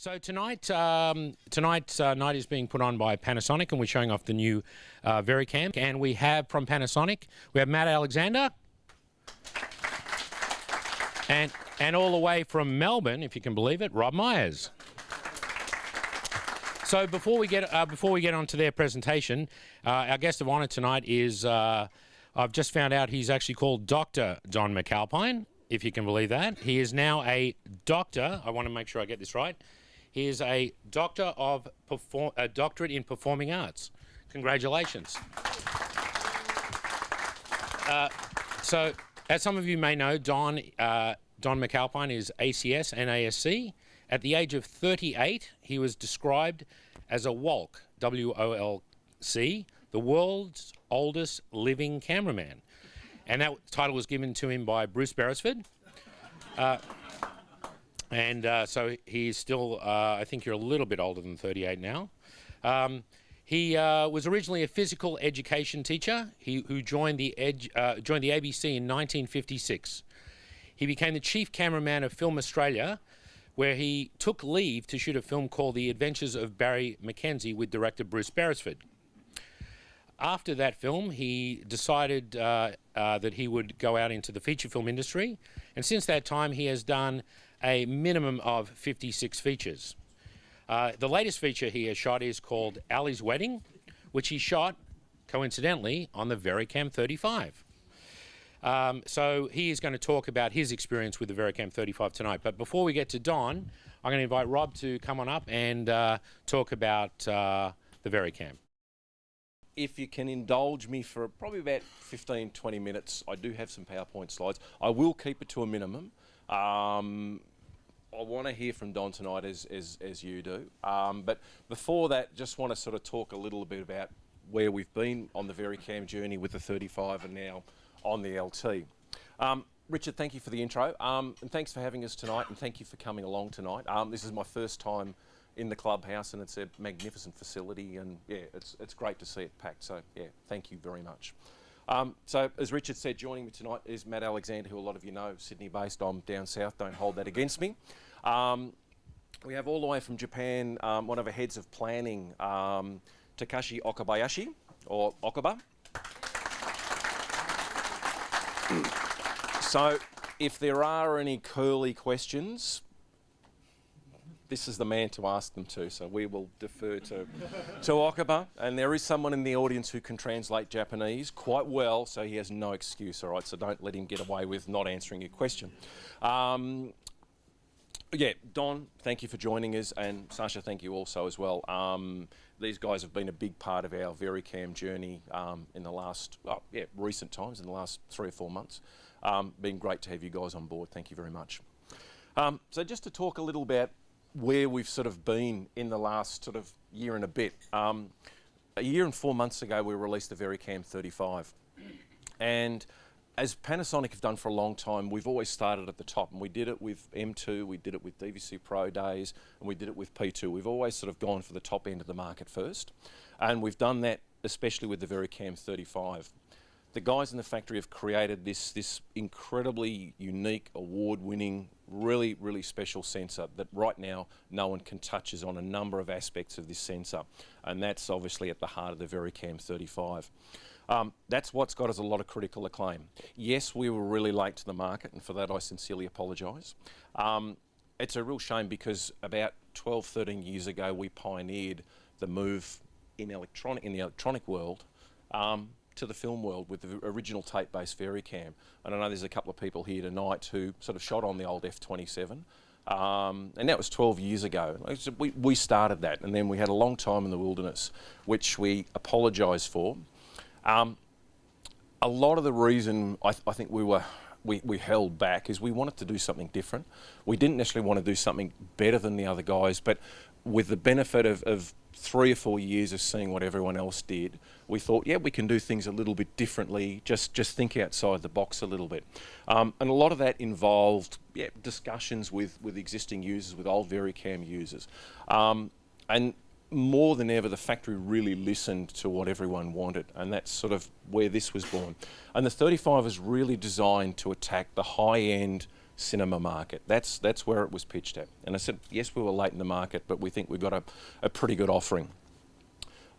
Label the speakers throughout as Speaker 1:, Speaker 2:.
Speaker 1: So tonight's night is being put on by Panasonic, and we're showing off the new Varicam. And we have from Panasonic, we have Matt Alexander, and all the way from Melbourne, if you can believe it, Rob Myers. So before we get on to their presentation, our guest of honour tonight is I've just found out he's actually called Dr. Don McAlpine, if you can believe that. He is now a doctor. I want to make sure I get this right. He is a doctorate in performing arts. Congratulations. So, as some of you may know, Don McAlpine is ACS and ASC. At the age of 38, he was described as a WOLC, W-O-L-C, the world's oldest living cameraman. And that title was given to him by Bruce Beresford. So he's still, I think you're a little bit older than 38 now. He was originally a physical education teacher who joined the ABC in 1956. He became the chief cameraman of Film Australia, where he took leave to shoot a film called The Adventures of Barry Mackenzie with director Bruce Beresford. After that film, he decided that he would go out into the feature film industry, and since that time he has done a minimum of 56 features. The latest feature he has shot is called Ali's Wedding, which he shot, coincidentally, on the Varicam 35. So he is going to talk about his experience with the Varicam 35 tonight. But before we get to Don, I'm going to invite Rob to come on up and talk about the Varicam.
Speaker 2: If you can indulge me for probably about 15, 20 minutes, I do have some PowerPoint slides. I will keep it to a minimum. I want to hear from Don tonight as you do. But before that, just want to sort of talk a little bit about where we've been on the Varicam journey with the 35 and now on the LT. Richard, thank you for the intro, and thanks for having us tonight, and thank you for coming along tonight. This is my first time in the clubhouse, and it's a magnificent facility, and yeah, it's great to see it packed. So yeah, thank you very much. So as Richard said, joining me tonight is Matt Alexander, who a lot of you know, Sydney-based. I'm down south. Don't hold that against me. We have all the way from Japan one of our heads of planning, Takashi Okabayashi, or Okuba. So if there are any curly questions, this is the man to ask them to, so we will defer to Okuba. And there is someone in the audience who can translate Japanese quite well, so he has no excuse, all right? So don't let him get away with not answering your question. Yeah, Don, thank you for joining us, and Sasha, thank you also as well. These guys have been a big part of our Varicam journey in the last, recent times, in the last 3 or 4 months. Been great to have you guys on board. Thank you very much. So just to talk a little about where we've sort of been in the last sort of year and a bit. A year and 4 months ago, we released the Varicam 35. And as Panasonic have done for a long time, we've always started at the top, and we did it with M2, we did it with DVC Pro days, and we did it with P2. We've always sort of gone for the top end of the market first, and we've done that especially with the Varicam 35. The guys in the factory have created this incredibly unique, award-winning, really, really special sensor that right now no one can touch us on a number of aspects of this sensor, and that's obviously at the heart of the Varicam 35. That's what's got us a lot of critical acclaim. Yes, we were really late to the market, and for that I sincerely apologise. It's a real shame because about 12, 13 years ago we pioneered the move in the electronic world to the film world with the original tape-based Varicam. And I know there's a couple of people here tonight who sort of shot on the old F27. And that was 12 years ago. We started that, and then we had a long time in the wilderness, which we apologise for. A lot of the reason I think we held back is we wanted to do something different. We didn't necessarily want to do something better than the other guys, but with the benefit of 3 or 4 years of seeing what everyone else did, we thought, yeah, we can do things a little bit differently, just think outside the box a little bit. And a lot of that involved discussions with existing users, with old Varicam users. And more than ever, the factory really listened to what everyone wanted, and that's sort of where this was born. And the 35 is really designed to attack the high-end cinema market. That's where it was pitched at. And I said, yes, we were late in the market, but we think we've got a pretty good offering.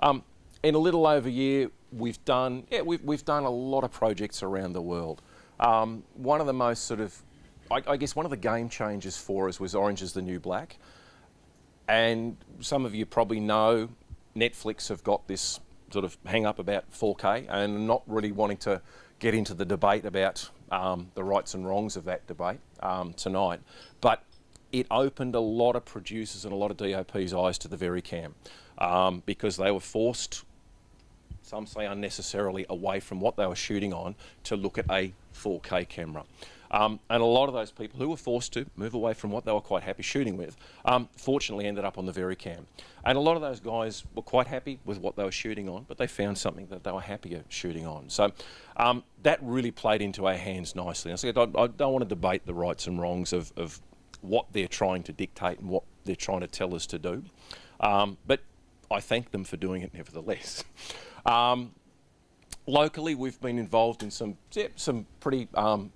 Speaker 2: In a little over a year, we've done a lot of projects around the world. One of the most sort of, I guess one of the game changers for us was Orange is the New Black. And some of you probably know Netflix have got this sort of hang up about 4K and not really wanting to get into the debate about the rights and wrongs of that debate tonight. But it opened a lot of producers and a lot of DOPs' eyes to the Varicam because they were forced, some say unnecessarily, away from what they were shooting on to look at a 4K camera. And a lot of those people who were forced to move away from what they were quite happy shooting with, fortunately ended up on the Varicam. And a lot of those guys were quite happy with what they were shooting on, but they found something that they were happier shooting on. So that really played into our hands nicely. And I said, I don't want to debate the rights and wrongs of what they're trying to dictate and what they're trying to tell us to do. But I thank them for doing it nevertheless. Locally, we've been involved in some pretty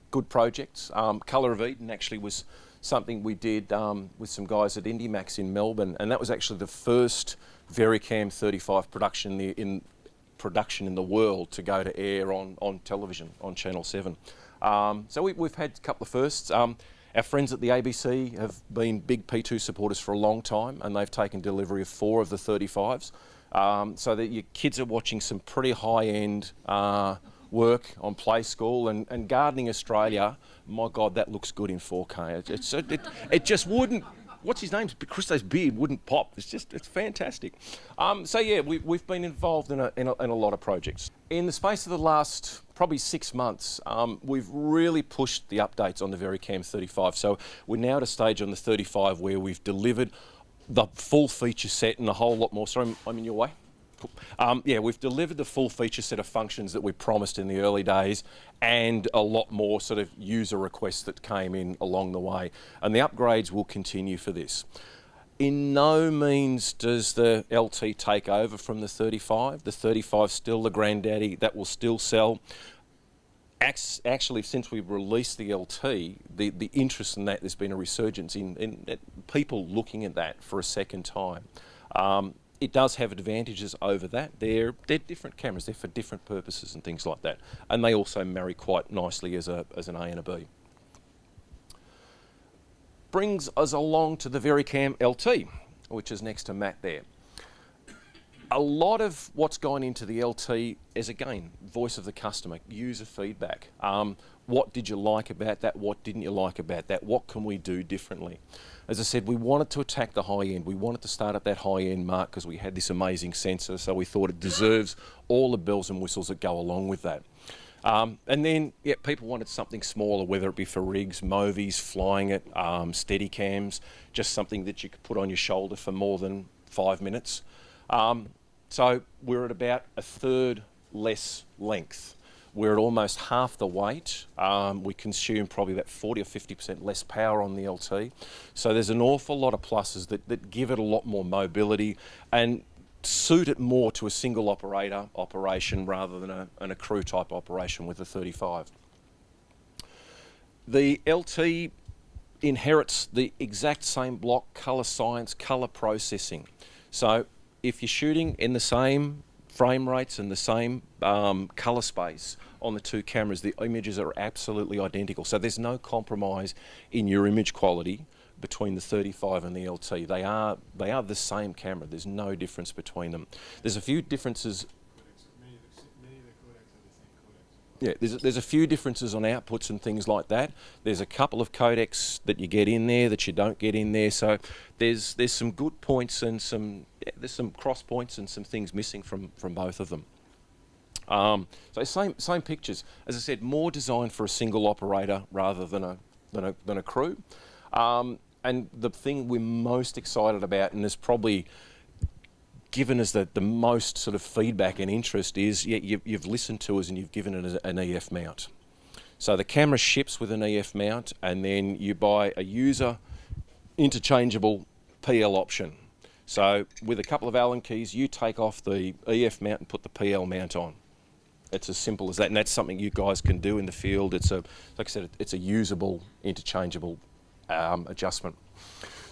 Speaker 2: good projects. Colour of Eden actually was something we did with some guys at IndieMax in Melbourne, and that was actually the first Varicam 35 production in the world to go to air on television, on Channel 7. So we've had a couple of firsts. Our friends at the ABC have been big P2 supporters for a long time, and they've taken delivery of 4 of the 35s. So that your kids are watching some pretty high-end work on Play School, and Gardening Australia, my God, that looks good in 4K. It just wouldn't, what's his name? Christo's beard wouldn't pop. It's fantastic. So yeah, we've been involved in a lot of projects. In the space of the last probably 6 months, we've really pushed the updates on the Varicam 35. So we're now at a stage on the 35 where we've delivered the full feature set and a whole lot more. Sorry, I'm in your way. Cool. Yeah, we've delivered the full feature set of functions that we promised in the early days, and a lot more sort of user requests that came in along the way. And the upgrades will continue for this. In no means does the LT take over from the 35. The 35 is still the granddaddy that will still sell. Actually, since we've released the LT, the interest in that, there's been a resurgence in people looking at that for a second time. It does have advantages over that. They're different cameras. They're for different purposes and things like that. And they also marry quite nicely as an A and a B. Brings us along to the Varicam LT, which is next to Matt there. A lot of what's gone into the LT is, again, voice of the customer, user feedback. What did you like about that? What didn't you like about that? What can we do differently? As I said, we wanted to attack the high end. We wanted to start at that high end mark because we had this amazing sensor, so we thought it deserves all the bells and whistles that go along with that. And then, yeah, people wanted something smaller, whether it be for rigs, movies, flying it, steady cams, just something that you could put on your shoulder for more than 5 minutes. So we're at about a third less length. We're at almost half the weight. We consume probably about 40 or 50% less power on the LT. So there's an awful lot of pluses that give it a lot more mobility and suit it more to a single operator operation rather than a crew type operation with the 35. The LT inherits the exact same block, colour science, colour processing. So if you're shooting in the same frame rates and the same colour space on the 2 cameras, the images are absolutely identical. So there's no compromise in your image quality between the 35 and the LT. They are the same camera. There's no difference between them. There's a few differences. Yeah, there's a few differences on outputs and things like that. There's a couple of codecs that you get in there that you don't get in there. So there's some good points and there's some cross points and some things missing from both of them. So same pictures. As I said, more designed for a single operator rather than a crew. And the thing we're most excited about, and is probably given us the most sort of feedback and interest, is you've listened to us and you've given it an EF mount. So the camera ships with an EF mount, and then you buy a user interchangeable PL option. So with a couple of Allen keys, you take off the EF mount and put the PL mount on. It's as simple as that, and that's something you guys can do in the field. It's like I said, it's a usable, interchangeable adjustment.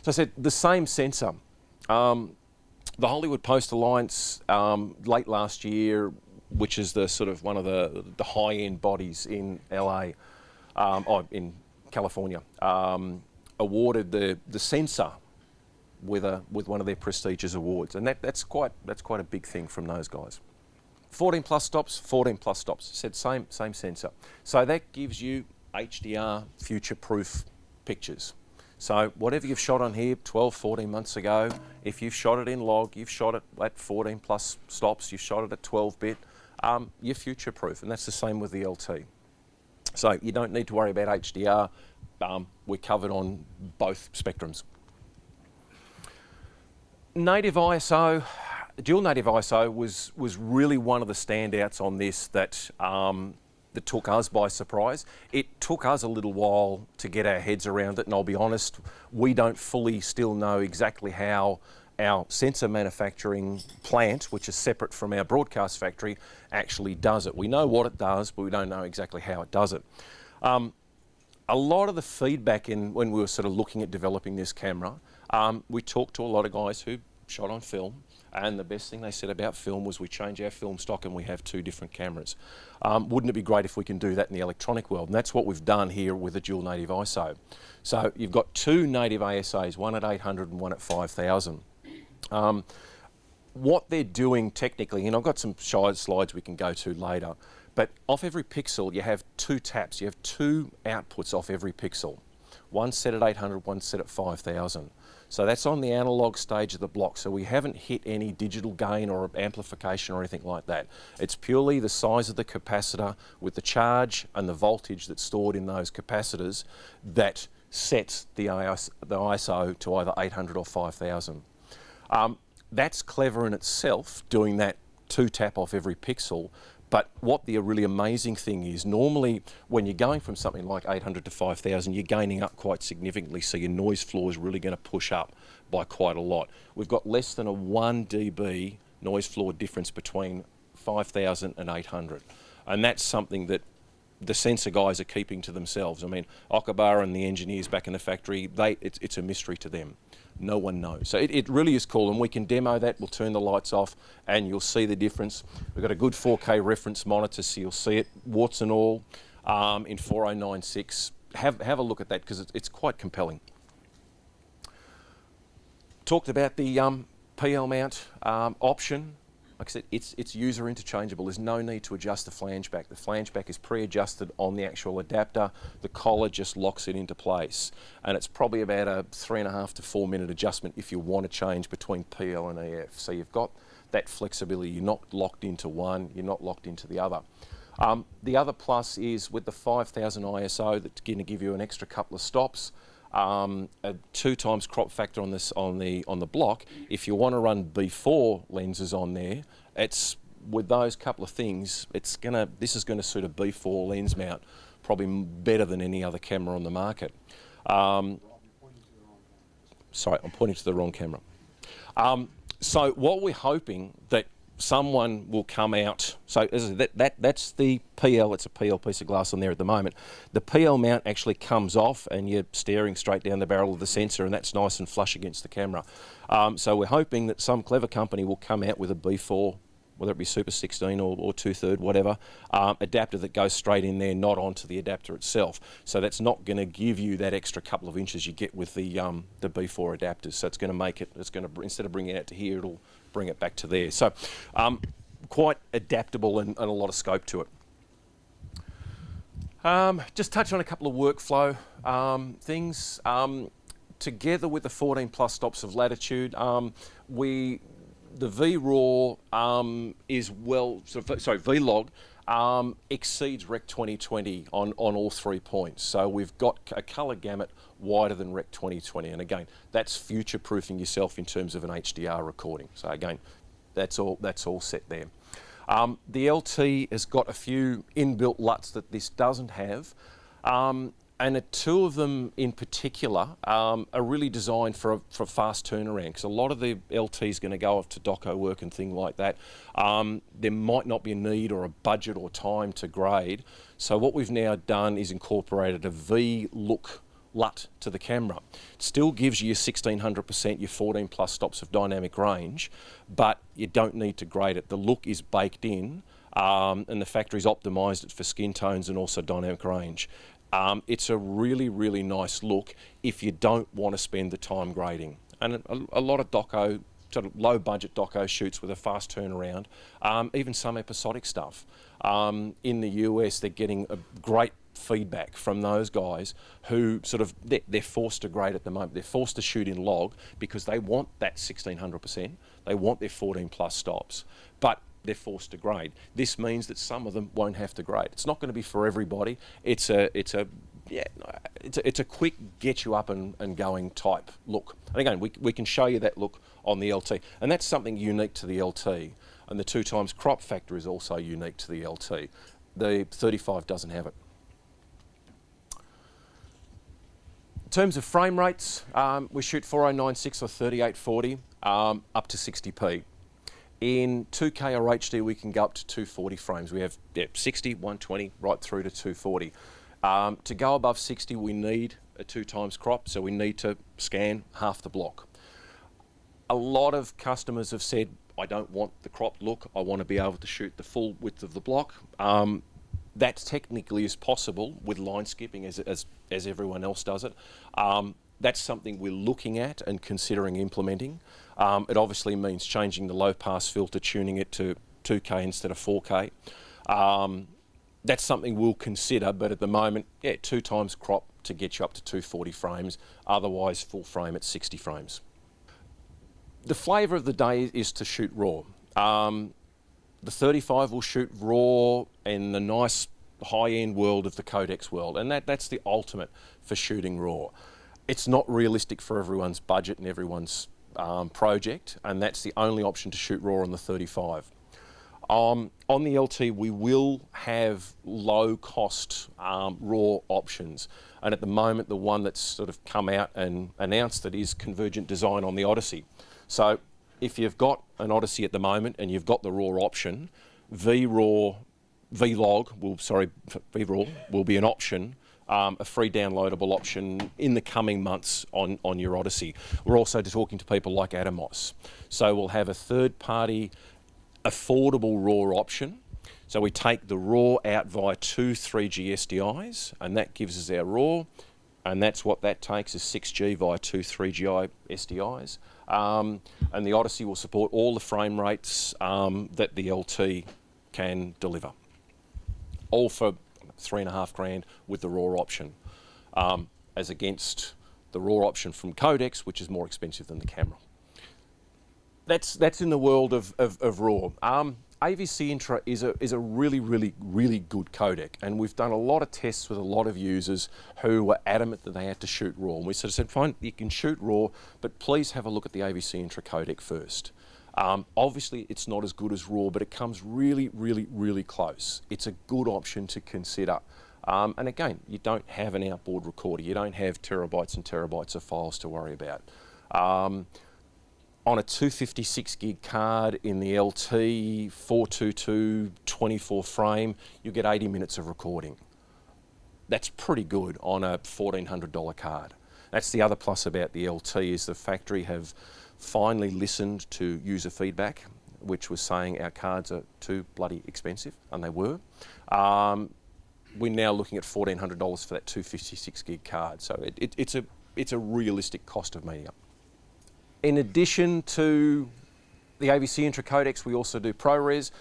Speaker 2: So I said the same sensor. The Hollywood Post Alliance late last year, which is the sort of one of the high-end bodies in LA, or in California, awarded the sensor with one of their prestigious awards, and that's quite a big thing from those guys. 14 plus stops. Said same sensor. So that gives you HDR future-proof pictures. So whatever you've shot on here 12, 14 months ago, if you've shot it in log, you've shot it at 14 plus stops, you've shot it at 12-bit, you're future-proof, and that's the same with the LT. So you don't need to worry about HDR. We're covered on both spectrums. Native ISO, dual native ISO was really one of the standouts on this that took us by surprise. It took us a little while to get our heads around it, and I'll be honest, we don't fully still know exactly how our sensor manufacturing plant, which is separate from our broadcast factory, actually does it. We know what it does, but we don't know exactly how it does it. A lot of the feedback when we were sort of looking at developing this camera, we talked to a lot of guys who shot on film, and the best thing they said about film was we change our film stock and we have two different cameras. Wouldn't it be great if we can do that in the electronic world? And that's what we've done here with the dual native ISO. So you've got two native ASAs, one at 800 and one at 5000. What they're doing technically, and I've got some slides we can go to later, but off every pixel you have two taps, you have two outputs off every pixel. One set at 800, one set at 5000. So that's on the analog stage of the block, so we haven't hit any digital gain or amplification or anything like that. It's purely the size of the capacitor with the charge and the voltage that's stored in those capacitors that sets the ISO to either 800 or 5000. That's clever in itself, doing that two tap off every pixel, but what the really amazing thing is, normally when you're going from something like 800 to 5000, you're gaining up quite significantly, so your noise floor is really going to push up by quite a lot. We've got less than a 1 dB noise floor difference between 5000 and 800, and that's something that the sensor guys are keeping to themselves. I mean, Okabar and the engineers back in the factory, it's a mystery to them. No one knows. So it really is cool, and we can demo that. We'll turn the lights off and you'll see the difference. We've got a good 4K reference monitor, so you'll see it, warts and all, in 4096. Have a look at that because it's quite compelling. Talked about the PL mount option. Like I said, it's user interchangeable. There's no need to adjust the flange back. The flange back is pre-adjusted on the actual adapter. The collar just locks it into place. And it's probably about a 3.5 to 4 minute adjustment if you want to change between PL and EF. So you've got that flexibility. You're not locked into one, you're not locked into the other. The other plus is with the 5000 ISO, that's going to give you an extra couple of stops. A 2 times crop factor on the block. If you want to run B4 lenses on there, it's with those couple of things, this is going to suit a B4 lens mount probably better than any other camera on the market. Sorry, I'm pointing to the wrong camera. So what we're hoping that someone will come out, so that's the PL, it's a PL piece of glass on there at the moment. The PL mount actually comes off and you're staring straight down the barrel of the sensor, and that's nice and flush against the camera. So we're hoping that some clever company will come out with a B4, whether it be Super 16 or 2/3, whatever, adapter that goes straight in there, not onto the adapter itself. So that's not going to give you that extra couple of inches you get with the B4 adapters. So it's going to make it, instead of bringing it out to here, it'll bring it back to there. So quite adaptable and a lot of scope to it. Just touch on a couple of workflow things. Together with the 14 plus stops of latitude, the VRAW VLOG exceeds Rec 2020 on all 3 points. So we've got a colour gamut wider than Rec 2020, and again, that's future-proofing yourself in terms of an HDR recording. So again, that's all set there. The LT has got a few inbuilt LUTs that this doesn't have. And the two of them in particular are really designed for a fast turnaround, because a lot of the LT is going to go off to doco work and things like that. There might not be a need or a budget or time to grade. So what we've now done is incorporated a V-look LUT to the camera. It still gives you your 1600%, your 14 plus stops of dynamic range, but you don't need to grade it. The look is baked in, and the factory's optimised it for skin tones and also dynamic range. It's a really, really nice look if you don't want to spend the time grading. And a lot of doco, sort of low budget doco shoots with a fast turnaround, even some episodic stuff. In the US, they're getting a great feedback from those guys who sort of, they're forced to grade at the moment. They're forced to shoot in log because they want that 1600%. They want their 14 plus stops, but they're forced to grade. This means that some of them won't have to grade. It's not going to be for everybody. It's a quick get you up and going type look. And again, we can show you that look on the LT, and that's something unique to the LT. And the 2x crop factor is also unique to the LT. The 35 doesn't have it. In terms of frame rates, we shoot 4096 or 3840 up to 60p. In 2K or HD, we can go up to 240 frames. We have 60, 120, right through to 240. To go above 60, we need a 2x crop, so we need to scan half the block. A lot of customers have said, I don't want the cropped look, I want to be able to shoot the full width of the block. That technically is possible with line skipping as everyone else does it. That's something we're looking at and considering implementing. It obviously means changing the low pass filter, tuning it to 2K instead of 4K. That's something we'll consider, but at the moment, 2x crop to get you up to 240 frames, otherwise full frame at 60 frames. The flavour of the day is to shoot raw. The 35 will shoot raw in the nice high-end world of the Codex world, and that's the ultimate for shooting raw. It's not realistic for everyone's budget and everyone's project, and that's the only option to shoot raw on the 35. On the LT, we will have low-cost raw options, and at the moment, the one that's sort of come out and announced it is Convergent Design on the Odyssey. So if you've got an Odyssey at the moment and you've got the raw option, VRAW will be an option, a free downloadable option in the coming months on your Odyssey. We're also talking to people like Atomos. So we'll have a third-party affordable RAW option. So we take the RAW out via two 3G SDIs, and that gives us our RAW, and that's what that takes is 6G via two 3GI SDIs. And the Odyssey will support all the frame rates that the LT can deliver. All for $3,500 with the RAW option, as against the RAW option from Codex, which is more expensive than the camera. That's in the world of RAW. AVC Intra is a really, really, really good codec, and we've done a lot of tests with a lot of users who were adamant that they had to shoot RAW. And we sort of said, fine, you can shoot RAW, but please have a look at the AVC Intra codec first. Obviously, it's not as good as RAW, but it comes really, really, really close. It's a good option to consider. And again, you don't have an outboard recorder. You don't have terabytes and terabytes of files to worry about. On a 256 gig card in the LT, 422, 24 frame, you get 80 minutes of recording. That's pretty good on a $1,400 card. That's the other plus about the LT is the factory have finally listened to user feedback, which was saying our cards are too bloody expensive, and they were. We're now looking at $1,400 for that 256 gig card. So it's a realistic cost of media. In addition to the AVC Intra codecs, we also do ProRes.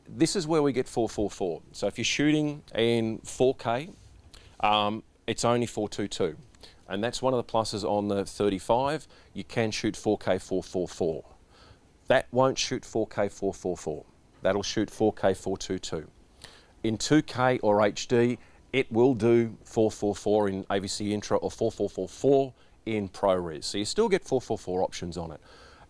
Speaker 2: This is where we get 444. So if you're shooting in 4K, it's only 422. And that's one of the pluses on the 35. You can shoot 4K 444. That won't shoot 4K 444. That'll shoot 4K 422. In 2K or HD, it will do 444 in AVC Intra or 4444 in ProRes. So you still get 444 options on it.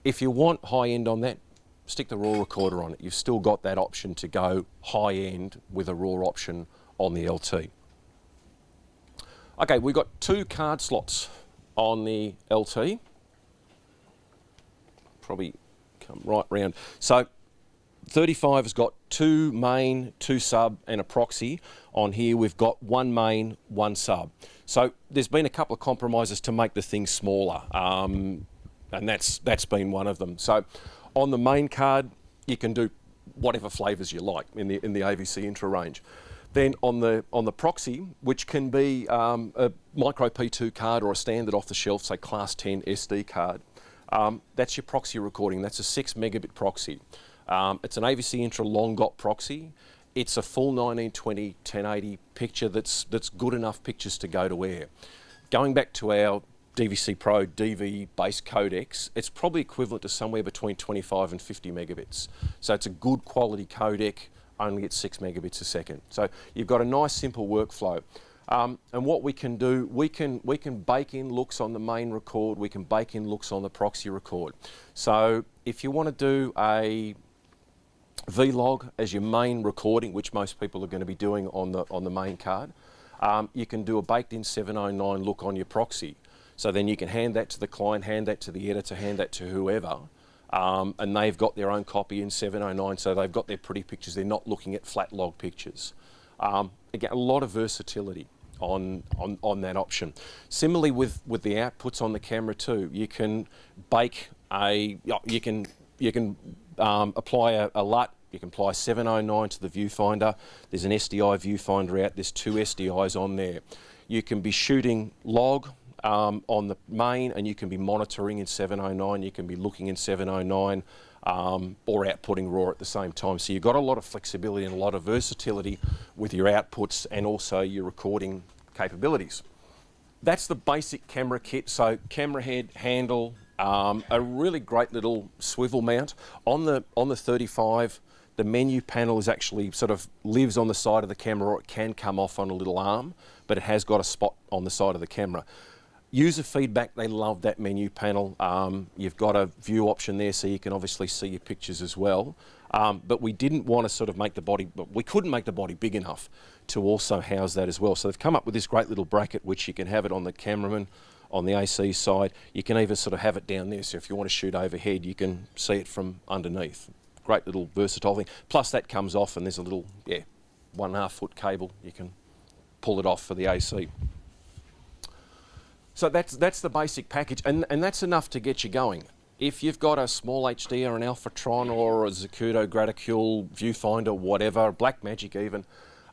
Speaker 2: If you want high end on that, stick the RAW recorder on it. You've still got that option to go high end with a RAW option on the LT. Okay, we've got 2 card slots on the LT. Probably come right round. So 35 has got 2 main, 2 sub and a proxy. On here we've got 1 main, 1 sub. So there's been a couple of compromises to make the thing smaller, and that's been one of them. So on the main card you can do whatever flavours you like in the AVC Intra range. Then on the proxy, which can be a micro P2 card or a standard off the shelf, say class 10 SD card, that's your proxy recording. That's a 6 megabit proxy. It's an AVC Intra long got proxy. It's a full 1920 1080 picture that's good enough pictures to go to air. Going back to our DVC Pro DV base codecs, it's probably equivalent to somewhere between 25 and 50 megabits. So it's a good quality codec, only at 6 megabits a second. So you've got a nice simple workflow. And what we can do, we can bake in looks on the main record, we can bake in looks on the proxy record. So if you want to do a vlog as your main recording, which most people are going to be doing on the main card, you can do a baked in 709 look on your proxy. So then you can hand that to the client, hand that to the editor, hand that to whoever, and they've got their own copy in 709, so they've got their pretty pictures. They're not looking at flat log pictures. Again, a lot of versatility on that option. Similarly with the outputs on the camera too, you can bake you can apply a LUT. You can apply 709 to the viewfinder. There's an SDI viewfinder out. There's 2 SDIs on there. You can be shooting log on the main, and you can be monitoring in 709. You can be looking in 709 or outputting RAW at the same time. So you've got a lot of flexibility and a lot of versatility with your outputs and also your recording capabilities. That's the basic camera kit. So camera head, handle, a really great little swivel mount. On the 35, the menu panel is actually sort of lives on the side of the camera, or it can come off on a little arm, but it has got a spot on the side of the camera. User feedback, they love that menu panel. You've got a view option there, so you can obviously see your pictures as well. But we didn't want to sort of make the body, we couldn't make the body big enough to also house that as well. So they've come up with this great little bracket, which you can have it on the cameraman, on the AC side. You can even sort of have it down there, so if you want to shoot overhead, you can see it from underneath. Great little versatile thing. Plus that comes off, and there's a little, 1.5 foot cable. You can pull it off for the AC. So that's the basic package, and that's enough to get you going. If you've got a small HD or an Alphatron or a Zacuto Graticule viewfinder, whatever, Blackmagic even,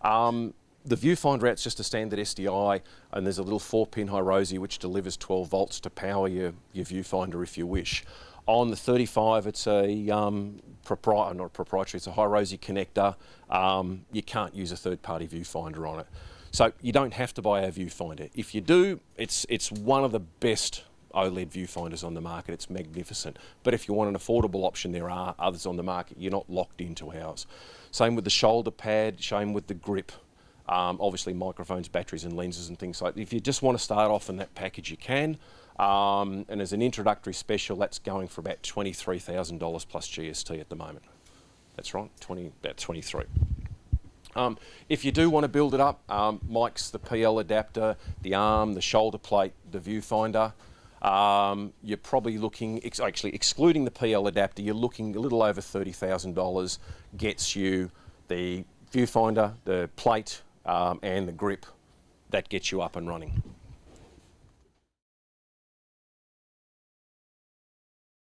Speaker 2: the viewfinder out's just a standard SDI, and there's a little 4-pin Hirosi which delivers 12 volts to power your viewfinder if you wish. On the 35, it's a not proprietary, it's a Hirosi connector. You can't use a third-party viewfinder on it. So you don't have to buy our viewfinder. If you do, it's one of the best OLED viewfinders on the market. It's magnificent. But if you want an affordable option, there are others on the market. You're not locked into ours. Same with the shoulder pad, same with the grip. Obviously microphones, batteries and lenses and things like that. If you just want to start off in that package, you can. And as an introductory special, that's going for about $23,000 plus GST at the moment. That's right, about 23. If you do want to build it up, Mike's the PL adapter, the arm, the shoulder plate, the viewfinder. You're probably looking, actually excluding the PL adapter, you're looking a little over $30,000, gets you the viewfinder, the plate, and the grip. That gets you up and running.